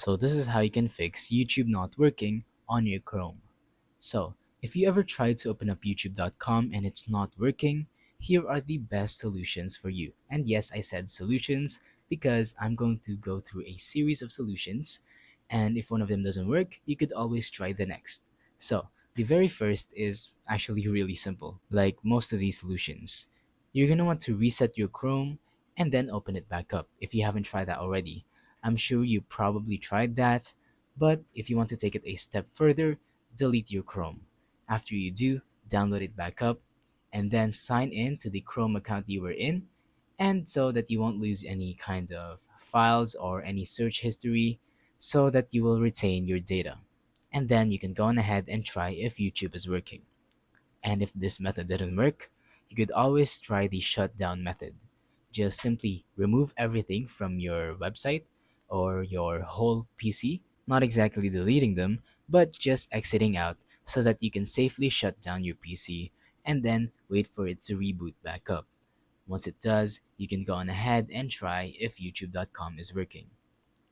So this is how you can fix YouTube not working on your Chrome. So if you ever try to open up youtube.com and it's not working, here are the best solutions for you. And yes, I said solutions because I'm going to go through a series of solutions. And if one of them doesn't work, you could always try the next. So the very first is actually really simple, like most of these solutions. You're going to want to reset your Chrome and then open it back up if you haven't tried that already. I'm sure you probably tried that, but if you want to take it a step further, delete your Chrome. After you do, download it back up and then sign in to the Chrome account you were in, and so that you won't lose any kind of files or any search history, so that you will retain your data. And then you can go on ahead and try if YouTube is working. And if this method didn't work, you could always try the shutdown method. Just simply remove everything from your website or your whole PC, not exactly deleting them, but just exiting out so that you can safely shut down your PC and then wait for it to reboot back up. Once it does, you can go on ahead and try if youtube.com is working.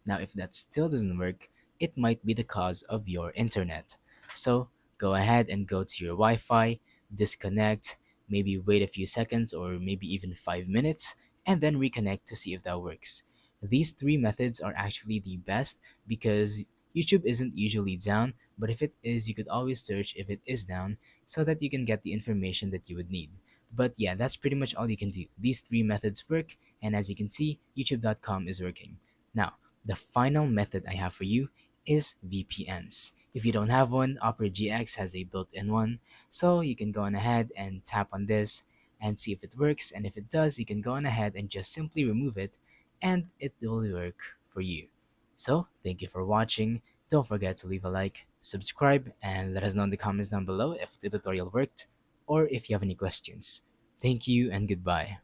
Now, if that still doesn't work, it might be the cause of your internet. So go ahead and go to your Wi Fi, disconnect, maybe wait a few seconds or maybe even 5 minutes, and then reconnect to see if that works. These three methods are actually the best because YouTube isn't usually down, but if it is, you could always search if it is down so that you can get the information that you would need. But yeah, that's pretty much all you can do. These three methods work, and as you can see, youtube.com is working. Now, the final method I have for you is VPNs. If you don't have one, Opera GX has a built-in one, so you can go on ahead and tap on this and see if it works, and if it does, you can go on ahead and just simply remove it and it will work for you. So, thank you for watching. Don't forget to leave a like, subscribe, and let us know in the comments down below if the tutorial worked or if you have any questions. Thank you and goodbye.